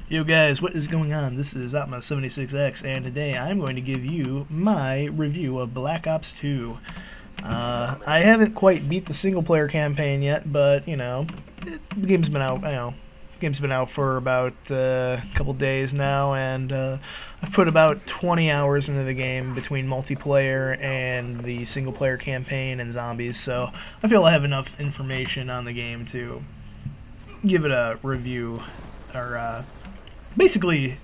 Yo guys, what is going on? This is Opma76X, and today I'm going to give you my review of Black Ops 2. I haven't quite beat the single-player campaign yet, but, the game's been out, game's been out for about a couple days now, and I've put about 20 hours into the game between multiplayer and the single-player campaign and zombies, so I feel I have enough information on the game to give it a review, or basically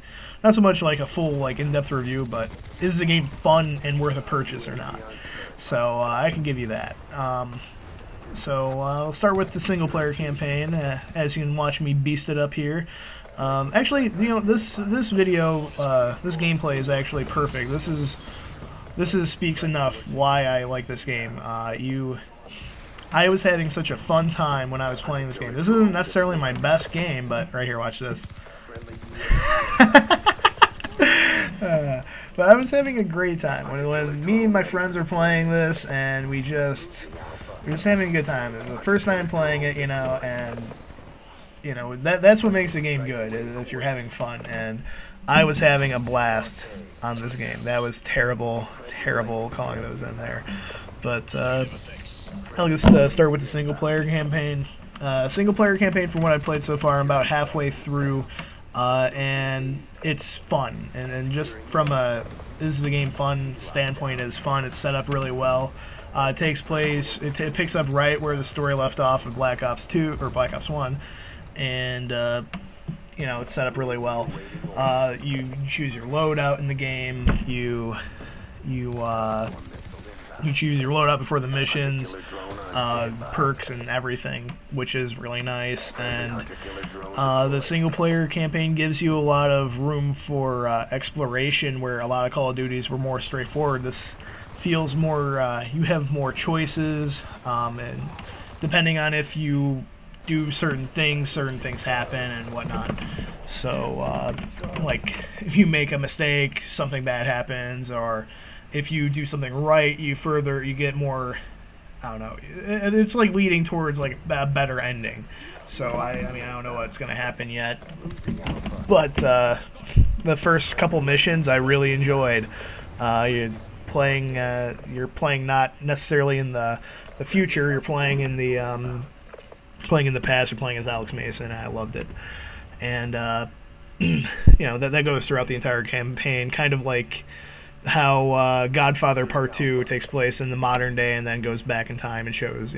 not so much like a full in-depth review, but is the game fun and worth a purchase or not? So I can give you that. So I'll start with the single-player campaign. As you can watch me beast it up here. Actually, this video, this gameplay is actually perfect. This is speaks enough why I like this game. I was having such a fun time when I was playing this game. This isn't necessarily my best game, but right here, watch this. But I was having a great time when me and my friends were playing this, and we're just having a good time. And the first time playing it, and that's what makes the game good, if you're having fun. And I was having a blast on this game. That was terrible calling those in there. But I'll just start with the single-player campaign. Single-player campaign, from what I've played so far, I'm about halfway through, and it's fun. And just from a is the game fun standpoint, it's fun. It's set up really well. It picks up right where the story left off in Black Ops 2 or Black Ops 1, and it's set up really well. You choose your loadout in the game. You choose your loadout before the missions, perks and everything, which is really nice. And the single-player campaign gives you a lot of room for exploration, where a lot of Call of Duties were more straightforward. This feels more, you have more choices, and depending on if you do certain things happen and whatnot. So, if you make a mistake, something bad happens, or if you do something right, you get more, I don't know, it's like leading towards a better ending. So I don't know what's going to happen yet, but the first couple missions I really enjoyed. You're playing not necessarily in the future, you're playing in the past, you're playing as Alex Mason, and I loved it. And that goes throughout the entire campaign, kind of like how Godfather Part 2 takes place in the modern day and then goes back in time and shows,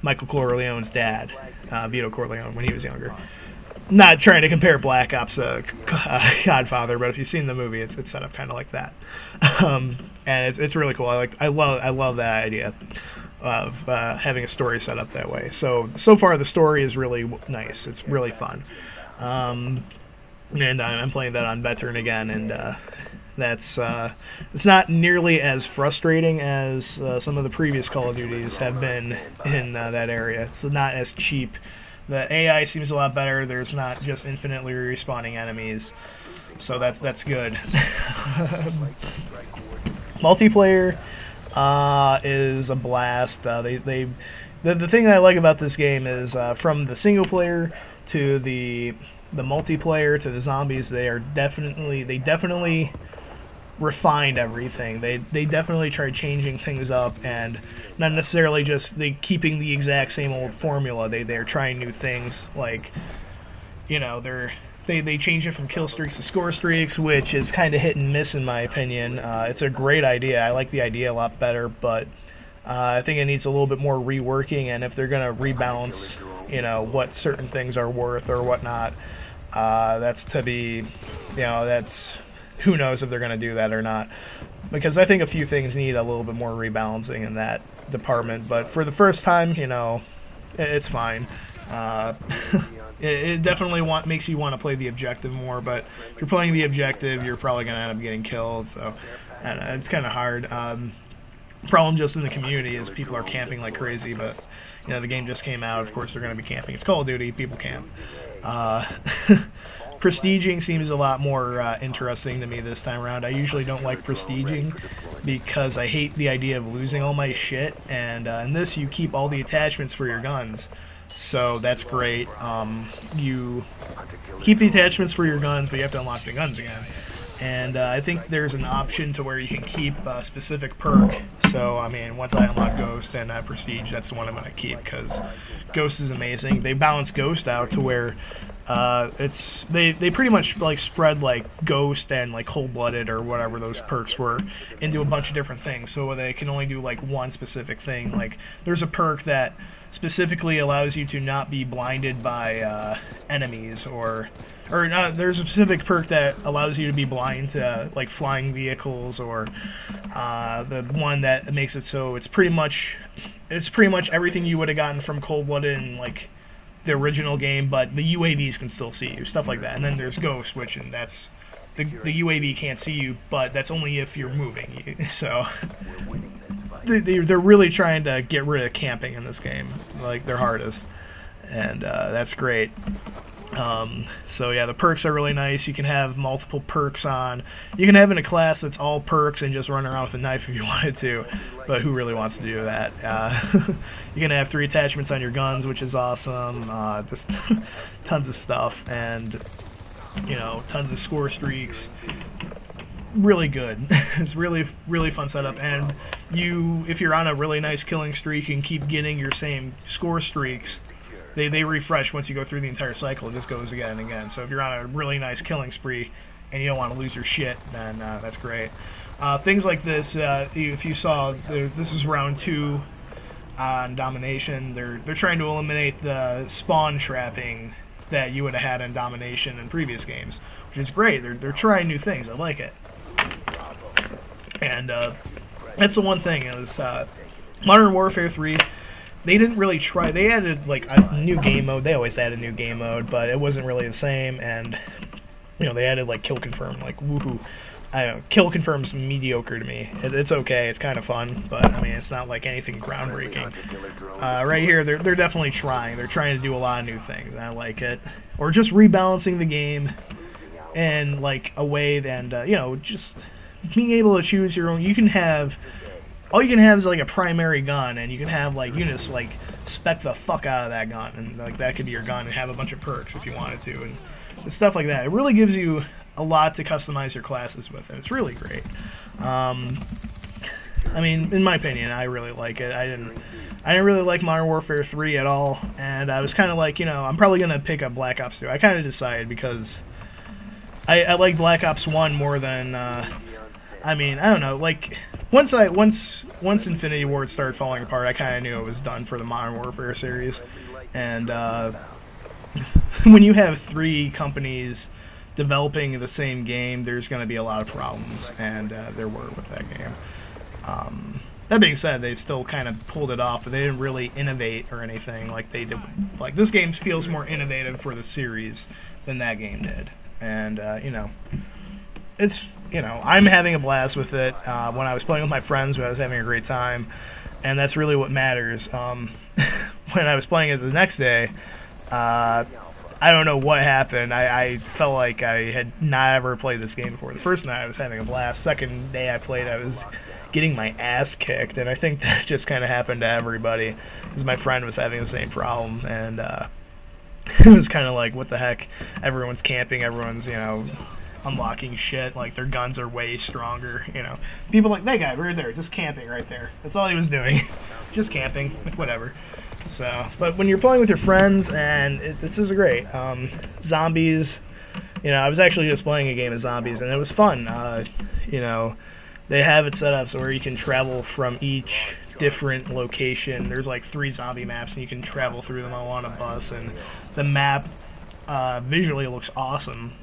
Michael Corleone's dad, Vito Corleone, when he was younger. Not trying to compare Black Ops Godfather, but if you've seen the movie, it's set up kind of like that. And it's really cool. I love that idea of having a story set up that way. So far the story is really nice. It's really fun. And I'm playing that on Veteran again, and it's not nearly as frustrating as some of the previous Call of Duties have been in that area. It's not as cheap. The AI seems a lot better. There's not just infinitely respawning enemies, so that's good. Multiplayer is a blast. The thing that I like about this game is from the single player to the multiplayer to the zombies, they definitely refined everything. They definitely tried changing things up, and not necessarily just keeping the exact same old formula. They're trying new things, they changed it from kill streaks to score streaks, which is kind of hit and miss in my opinion. It's a great idea. I like the idea a lot better, but I think it needs a little bit more reworking, and if they're going to rebalance, what certain things are worth or whatnot, that's who knows if they're going to do that or not, because I think a few things need a little bit more rebalancing in that department. But for the first time, it's fine. It definitely makes you want to play the objective more, but if you're playing the objective, you're probably going to end up getting killed, so it's kind of hard. Problem just in the community is people are camping like crazy, but the game just came out, of course they're going to be camping. It's Call of Duty, people camp. Prestiging seems a lot more interesting to me this time around. I usually don't like prestiging because I hate the idea of losing all my shit, and in this you keep all the attachments for your guns. so that's great. You keep the attachments for your guns, but you have to unlock the guns again. And I think there's an option to where you can keep a specific perk. So, I mean, once I unlock Ghost and Prestige, that's the one I'm going to keep, because Ghost is amazing. They balance Ghost out to where they pretty much like spread like Ghost and like Cold-Blooded or whatever those perks were into a bunch of different things, so they can only do like one specific thing. Like, there's a perk that specifically allows you to not be blinded by enemies, or there's a specific perk that allows you to be blind to like flying vehicles, or the one that makes it so it's pretty much everything you would have gotten from Cold-Blooded and like the original game, but the UAVs can still see you, stuff like that. And then there's Ghost, which and that's the UAV can't see you, but that's only if you're moving. So they're really trying to get rid of camping in this game, like their hardest, and that's great. So yeah, the perks are really nice. You can have multiple perks on. You can have in a class that's all perks and just run around with a knife if you wanted to, but who really wants to do that? You're gonna have 3 attachments on your guns, which is awesome. Just tons of stuff, and you know, tons of score streaks. Really good. It's really fun setup, and if you're on a really nice killing streak and keep getting your same score streaks, they refresh once you go through the entire cycle. It just goes again and again. So if you're on a really nice killing spree and you don't want to lose your shit, then that's great. Things like this, if you saw, this is round 2 on Domination. They're trying to eliminate the spawn trapping that you would have had in Domination in previous games, which is great. They're trying new things. I like it. And that's the one thing is Modern Warfare 3. They didn't really try. They added like a new game mode. They always add a new game mode, but it wasn't really the same. And you know, they added like kill confirm. Like woohoo! I don't know, kill confirm's mediocre to me. It's okay. It's kind of fun, but I mean, it's not like anything groundbreaking. Right here, they're definitely trying. They're trying to do a lot of new things, and I like it. Or just rebalancing the game in like a way that you know, just being able to choose your own. You can have. All you can have is like a primary gun, and you can have like units like spec the fuck out of that gun, and like that could be your gun, and have a bunch of perks if you wanted to, and stuff like that. It really gives you a lot to customize your classes with, and it's really great. I mean, in my opinion, I really like it. I didn't really like Modern Warfare 3 at all, and I was kind of like, you know, I'm probably gonna pick up Black Ops 2. I kind of decided because I like Black Ops 1 more than. I mean, I don't know, like. Once Infinity Ward started falling apart, I kind of knew it was done for the Modern Warfare series. And when you have 3 companies developing the same game, there's going to be a lot of problems, and there were with that game. That being said, they still kind of pulled it off, but they didn't really innovate or anything like they did. Like, this game feels more innovative for the series than that game did. And, you know, it's... You know, I'm having a blast with it. When I was playing with my friends, I was having a great time, and that's really what matters. When I was playing it the next day, I don't know what happened. I felt like I had not ever played this game before. The first night I was having a blast. Second day I played, I was getting my ass kicked, and I think that just kind of happened to everybody, because my friend was having the same problem, and it was kind of like, what the heck? Everyone's camping, everyone's, you know, unlocking shit, like their guns are way stronger, you know. People like that guy right there, just camping right there. That's all he was doing. Just camping, whatever. So, but when you're playing with your friends, and this is great. Zombies, you know, I was actually just playing a game of zombies, and it was fun. You know, they have it set up so where you can travel from each different location. There's like 3 zombie maps, and you can travel through them all on a bus, and the map visually looks awesome.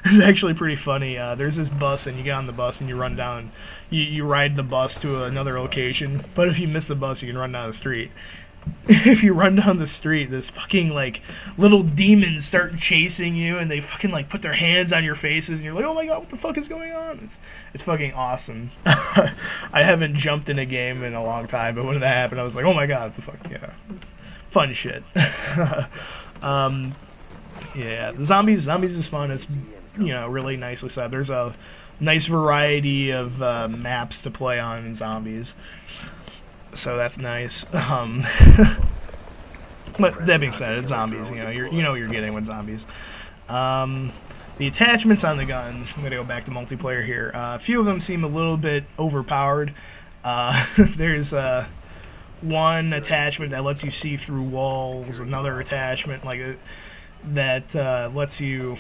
It's actually pretty funny. There's this bus, and you get on the bus and you run down. You ride the bus to another location, but if you miss the bus, you can run down the street. If you run down the street, this fucking like little demons start chasing you, and they fucking like put their hands on your faces, and you're like, oh my god, what the fuck is going on? It's fucking awesome. I haven't jumped in a game in a long time, but when that happened, I was like, oh my god, what the fuck? Yeah, it's fun shit. Yeah, the zombies is fun. It's, you know, really nicely set up. There's a nice variety of maps to play on in zombies, so that's nice. But that being said, it's zombies. You know what you're getting with zombies. The attachments on the guns. I'm gonna go back to multiplayer here. A few of them seem a little bit overpowered. There's one attachment that lets you see through walls. Another attachment that lets you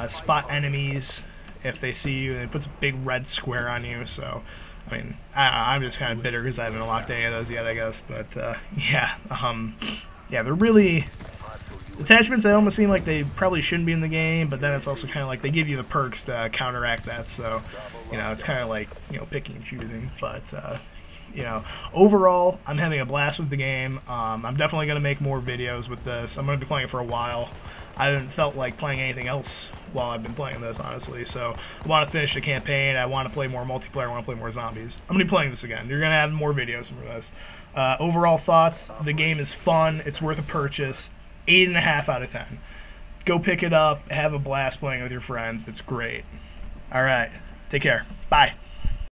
spot enemies if they see you, and it puts a big red square on you. So, I mean, I'm just kind of bitter because I haven't unlocked any of those yet, I guess. But yeah, they're really attachments that almost seem like they probably shouldn't be in the game, but then it's also kind of like they give you the perks to counteract that. So, it's kind of like picking and choosing. But overall, I'm having a blast with the game. I'm definitely going to make more videos with this. I'm going to be playing it for a while. I haven't felt like playing anything else while I've been playing this, honestly. So I want to finish the campaign. I want to play more multiplayer. I want to play more zombies. I'm going to be playing this again. You're going to have more videos from this. Overall thoughts, the game is fun. It's worth a purchase. 8.5 out of 10. Go pick it up. Have a blast playing with your friends. It's great. All right. Take care. Bye.